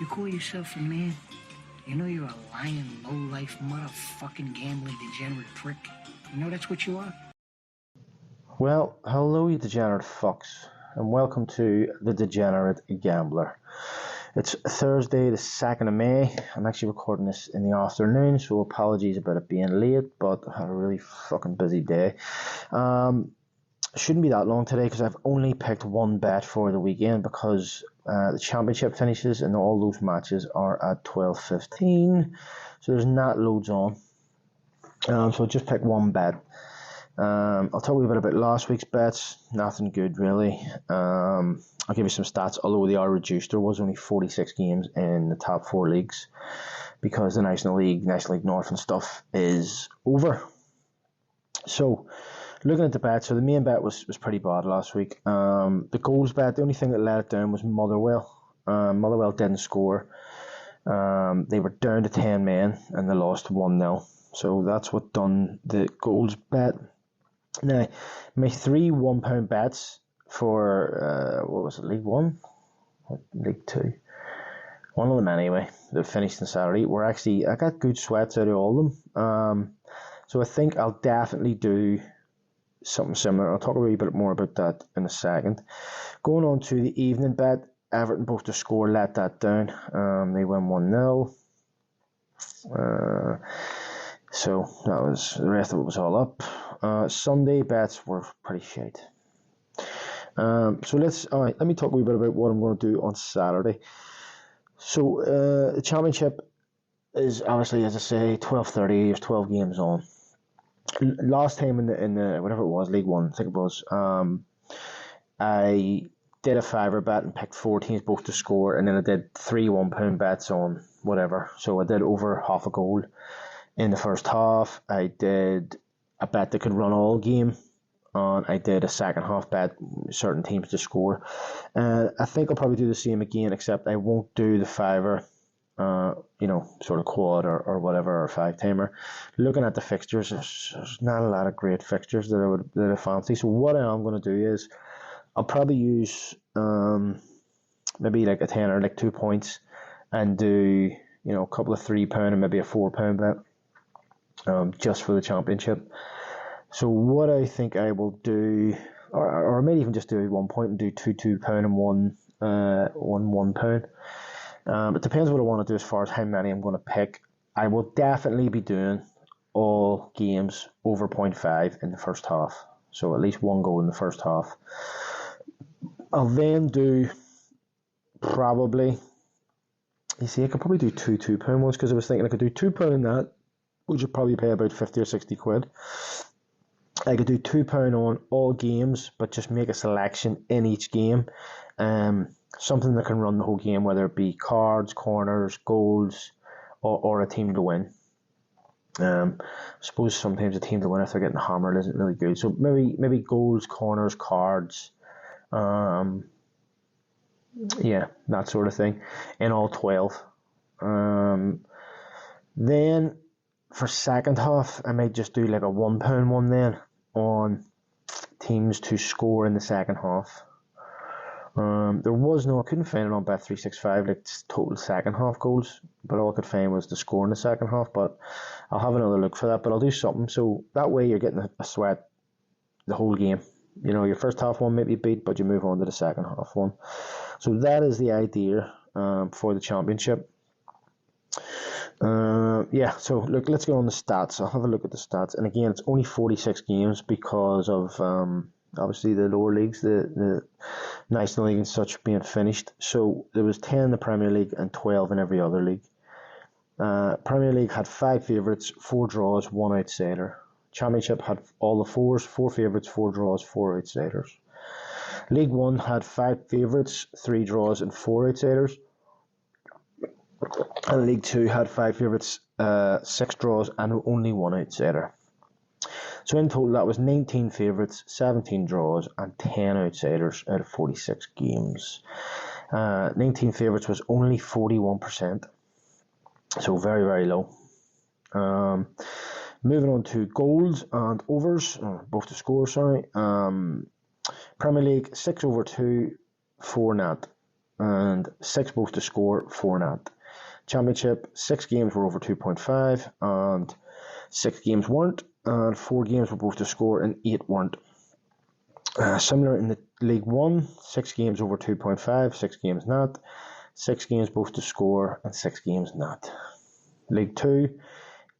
You call yourself a man? You know you're a lying, low-life, motherfucking gambling degenerate prick. You know that's what you are? Well, hello you degenerate fucks, and welcome to The Degenerate Gambler. It's Thursday the 2nd of May. I'm actually recording this in the afternoon, so apologies about it being late, but I had a really fucking busy day. Shouldn't be that long today because I've only picked one bet for the weekend because the championship finishes and all those matches are at 12:15, so there's not loads on. So I just picked one bet. I'll tell you a bit about last week's bets. Nothing good really. I'll give you some stats, although they are reduced. There was only 46 games in the top 4 leagues because the National League North and stuff is over. So looking at the bet, so the main bet was pretty bad last week. The goals bet, the only thing that let it down was Motherwell. Motherwell didn't score. They were down to 10 men and they lost 1-0. So that's what done the goals bet. Now, my 3 £1 bets for, League 1? League 2? One of them anyway, that finished on Saturday, were actually, I got good sweats out of all of them. So I think I'll definitely do something similar. I'll talk a wee bit more about that in a second. Going on to the evening bet, Everton both to score let that down. They win 1-0. So that was, the rest of it was all up. Sunday bets were pretty shite. Let me talk a wee bit about what I'm going to do on Saturday. So the championship is obviously, as I say, 12:30. There's 12 games on. Last time in the whatever it was, League 1, I think it was, I did a fiver bet and picked 4 teams both to score, and then I did 3 £1 bets on whatever. So I did over half a goal in the first half. I did a bet that could run all game, and I did a second half bet, certain teams to score. I think I'll probably do the same again, except I won't do the fiver, sort of quad or whatever, or 5-timer. Looking at the fixtures, there's not a lot of great fixtures that I fancy. So what I am going to do is I'll probably use maybe like a tenner, like 2 points, and do a couple of £3 and maybe a £4 bet, just for the championship. So what I think I will do, or I may even just do 1 point and do two £2 and one £1. It depends what I want to do as far as how many I'm going to pick. I will definitely be doing all games over 0.5 in the first half. So at least 1 goal in the first half. I'll then do probably, I could probably do 2 £2 ones, because I was thinking I could do £2 in that, which would probably pay about 50 or 60 quid. I could do £2 on all games, but just make a selection in each game. Something that can run the whole game, whether it be cards, corners, goals, or a team to win. I suppose sometimes a team to win, if they're getting hammered, isn't really good. So maybe goals, corners, cards, that sort of thing, in all 12. Then for second half, I might just do like a £1 one then on teams to score in the second half. I couldn't find it on Bet365, like total second half goals, but all I could find was the score in the second half. But I'll have another look for that, but I'll do something. So that way you're getting a sweat the whole game. Your first half one might be beat, but you move on to the second half one. So that is the idea for the championship. So look, let's go on the stats. I'll have a look at the stats. And again, it's only 46 games because of obviously the lower leagues, the National League and such being finished. So there was 10 in the Premier League and 12 in every other league. Premier League had 5 favourites, 4 draws, 1 outsider. Championship had all the 4s, 4 favourites, 4 draws, 4 outsiders. League 1 had 5 favourites, 3 draws and 4 outsiders. And League 2 had 5 favourites, 6 draws and only 1 outsider. So in total that was 19 favourites, 17 draws and 10 outsiders out of 46 games. 19 favourites was only 41%. So very, very low. Moving on to goals and overs, both to score, sorry. Premier League, 6/2, 4 net. and 6 both to score, 4 not. Championship, 6 games were over 2.5 and 6 games weren't, and 4 games were both to score and 8 weren't. Similar in the League 1, 6 games over 2.5, 6 games not, 6 games both to score and 6 games not. League 2,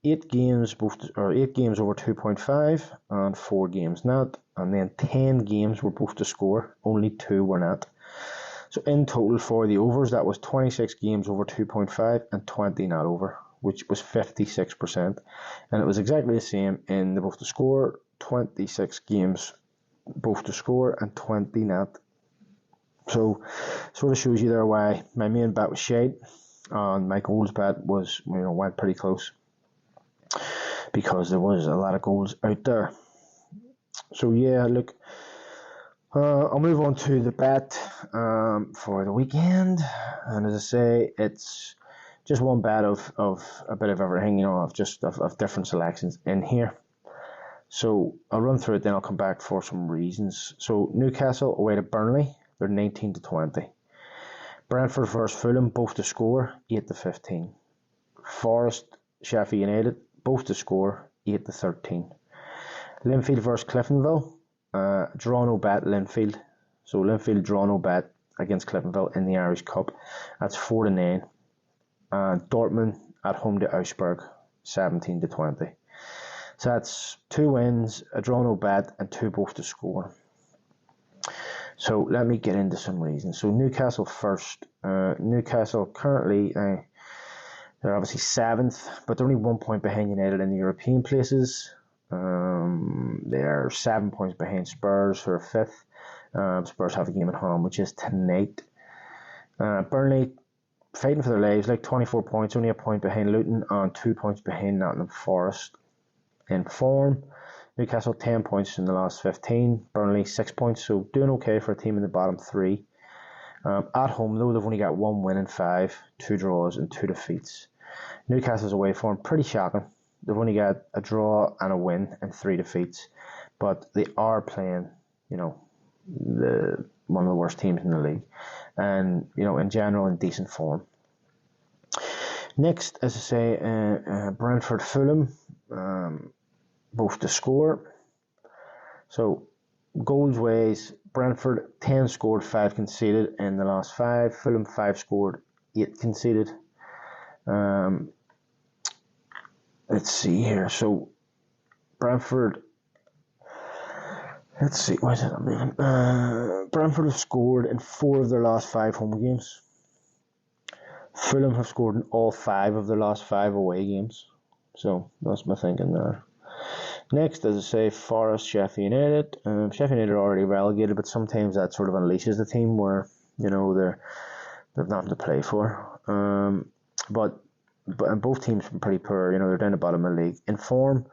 8 games over 2.5 and 4 games not, and then 10 games were both to score, only 2 were not. So in total for the overs, that was 26 games over 2.5 and 20 not over, which was 56%. And it was exactly the same in the both to score, 26 games both to score and 20 not. So sort of shows you there why my main bet was shade and my goals bet was, went pretty close, because there was a lot of goals out there. So yeah, look, I'll move on to the bet for the weekend, and as I say, it's just one bet of a bit of everything, of different selections in here. So I'll run through it, then I'll come back for some reasons. So Newcastle away to Burnley, they're 19-20. Brentford versus Fulham, both to score, 8-15. Forest, Sheffield United, both to score, 8-13. Linfield versus Cliftonville, draw no bet Linfield. So Linfield draw no bet against Cliftonville in the Irish Cup. That's 4-9. And Dortmund at home to Augsburg, 17-20. So that's 2 wins, a draw no bet, and 2 both to score. So let me get into some reasons. So Newcastle first. Newcastle currently, they're obviously 7th, but they're only 1 point behind United in the European places. They're 7 points behind Spurs, who are 5th. Spurs have a game at home, which is tonight. Burnley fighting for their lives, 24 points, only a point behind Luton and 2 points behind Nottingham Forest. In form, Newcastle 10 points in the last 15, Burnley 6 points, so doing okay for a team in the bottom 3. At home though, they've only got 1 win in 5, 2 draws and 2 defeats. Newcastle's away form, pretty shocking. They've only got a draw and a win and 3 defeats, but they are playing, one of the worst teams in the league, and in general in decent form. Next, as I say, Brentford Fulham, both to score. So goals ways, Brentford 10 scored, 5 conceded in the last 5. Fulham 5 scored, 8 conceded. Let's see here. So Brentford, Brentford have scored in 4 of their last 5 home games. Fulham have scored in all 5 of their last 5 away games. So that's my thinking there. Next, as I say, Forest, Sheffield United. Sheffield United are already relegated, but sometimes that sort of unleashes the team where, they've nothing to play for. But both teams have been pretty poor. They're down the bottom of the league. In form,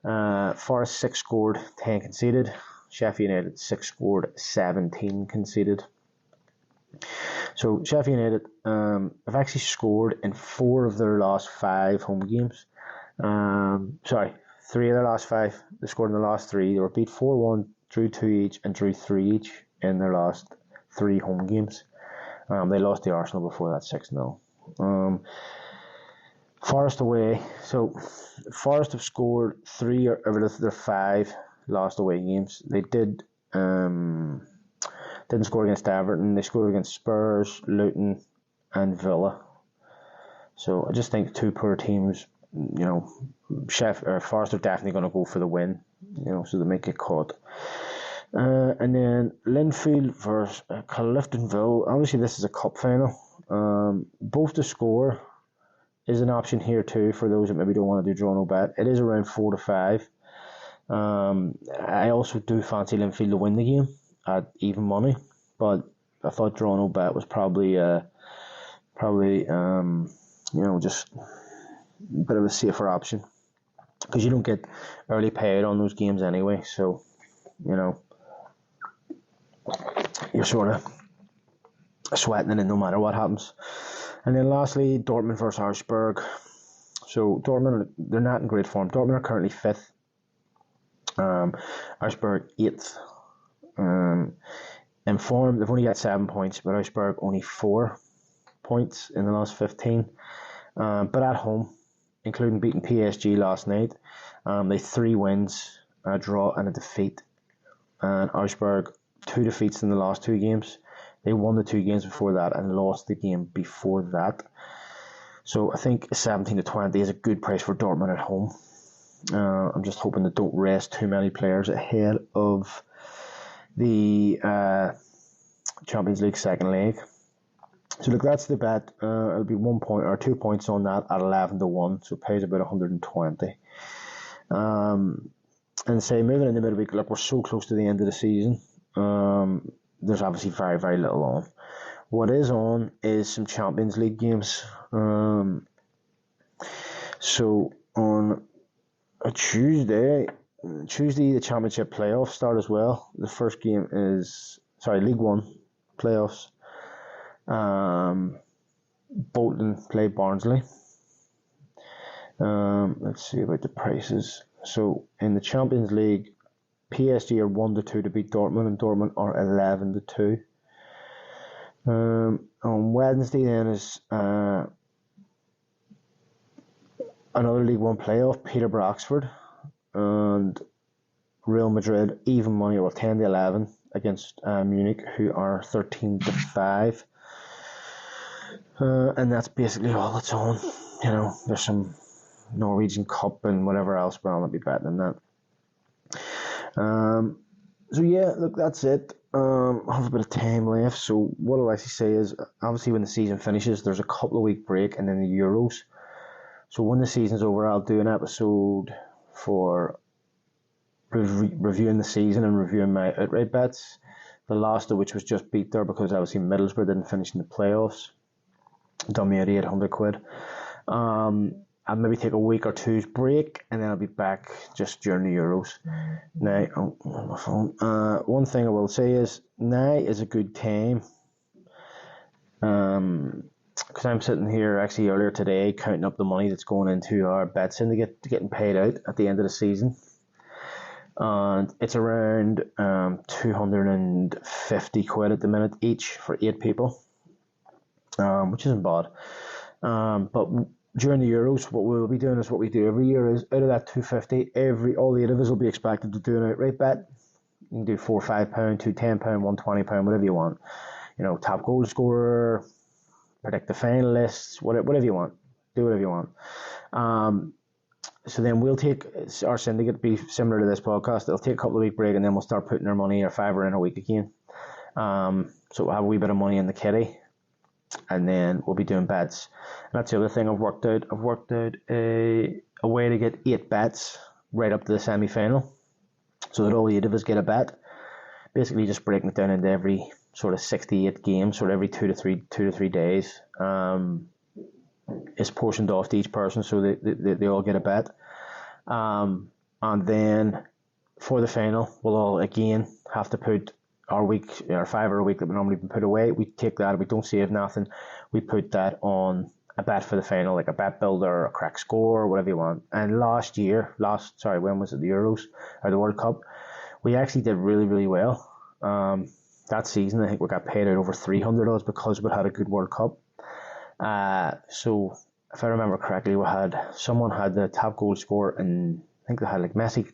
Forest 6 scored, 10 conceded. Sheffield United 6 scored, 17 conceded. So Sheffield United have actually scored in 4 of their last 5 home games. 3 of their last 5. They scored in the last 3. They were beat 4-1, drew 2 each, and drew 3 each in their last 3 home games. They lost to Arsenal before that 6-0. Forest away. So Forest have scored 3 out of their 5 last away games. They didn't score against Everton. They scored against Spurs, Luton, and Villa. So I just think 2 poor teams. Forest are definitely going to go for the win, so they might get caught. And then Linfield versus Cliftonville. Obviously, this is a cup final. Both to score is an option here too for those that maybe don't want to do draw no bet. It is around 4-5. I also do fancy Linfield to win the game at even money, but I thought draw no bet was probably just a bit of a safer option, because you don't get early payout on those games anyway, so you're sort of sweating it no matter what happens. And then lastly, Dortmund versus Augsburg. So Dortmund, they're not in great form. Dortmund are currently 5th, Augsburg 8th. In form, they've only got 7 points, but Augsburg only 4 points in the last 15. But at home, including beating PSG last night, they 3 wins, a draw and a defeat. And Augsburg, 2 defeats in the last 2 games. They won the 2 games before that and lost the game before that. So I think 17-20 is a good price for Dortmund at home. I'm just hoping they don't rest too many players ahead of the Champions League second leg. So look, that's the bet. It'll be 1 point or 2 points on that at 11-1, so it pays about 120. And say moving in the midweek, look, we're so close to the end of the season. There's obviously very, very little on. What is on is some Champions League games. So on a Tuesday, the Championship playoffs start as well. The first game is, League One playoffs. Bolton play Barnsley. Let's see about the prices. So in the Champions League, PSG are 1-2 to beat Dortmund, and Dortmund are 11-2. On Wednesday then is another League One playoff, Peterborough Oxford, and Real Madrid even money, 10-11 against Munich, who are 13-5. And that's basically all that's on. You know, there's some Norwegian Cup and whatever else, but I'll not be betting on that. So yeah, look, that's it. I have a bit of time left, so what I'll actually say is, obviously when the season finishes, there's a couple of week break and then the Euros. So when the season's over, I'll do an episode for reviewing the season and reviewing my outright bets. The last of which was just beat there because obviously Middlesbrough didn't finish in the playoffs. Done me at 800 quid. I'll maybe take a week or two's break and then I'll be back just during the Euros. Now, on my phone. One thing I will say is, now is a good time. Because I'm sitting here actually earlier today counting up the money that's going into our bet syndicate getting paid out at the end of the season. And it's around 250 quid at the minute each for 8 people, which isn't bad. But during the Euros, what we'll be doing is what we do every year is, out of that 250, all the 8 of us will be expected to do an outright bet. You can do £4 or £5, 2 £10, £1 £20, whatever you want. You know, top goal scorer, predict the finalists, whatever you want. Do whatever you want. So then we'll take our syndicate, be similar to this podcast. It'll take a couple of week break and then we'll start putting our money or fiver in a week again. So we'll have a wee bit of money in the kitty. And then we'll be doing bets. And that's the other thing I've worked out. I've worked out a way to get 8 bets right up to the semi-final, so that all 8 of us get a bet. Basically just breaking it down into every sort of 68 games, or every 2 to 3 days. Is portioned off to each person, so they all get a bet. And then for the final, we'll all again have to put our fiver a week that we normally put away. We take that, we don't save nothing. We put that on a bet for the final, like a bet builder, a crack score, whatever you want. And when was it, the Euros or the World Cup? We actually did really, really well. That season, I think we got paid out over 300 odds because we had a good World Cup. So if I remember correctly, someone had the top goal scorer, and I think they had like Messi,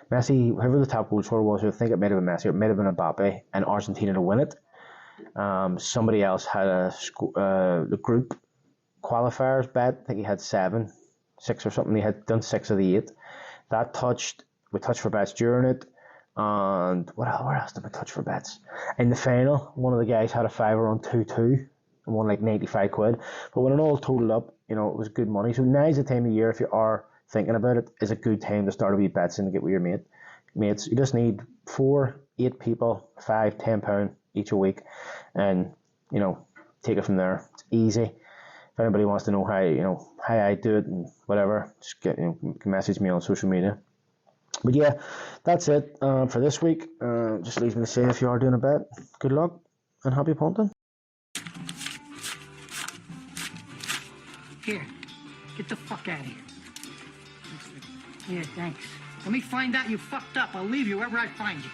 whoever the top goal scorer was. I think it might have been Messi, or it might have been Mbappe, and Argentina to win it. Somebody else had the group qualifiers bet. I think he had 6 or something. He had done 6 of the 8. We touched for bets during it. And where else did we touch for bets? In the final, one of the guys had a fiver on 2-2 and won like 95 quid. But when it all totaled up, it was good money. So now's the time of year, if you are thinking about it, is a good time to start a wee bet syndicate with your mates. You just need 4, 8 people, £5, £10 each a week, and take it from there. It's easy. If anybody wants to know how I do it and whatever, just message me on social media. But yeah, that's it for this week. Just leaves me to say, if you are doing a bet, good luck and happy punting. Here, get the fuck out of here. Yeah, thanks. Let me find out you fucked up. I'll leave you wherever I find you.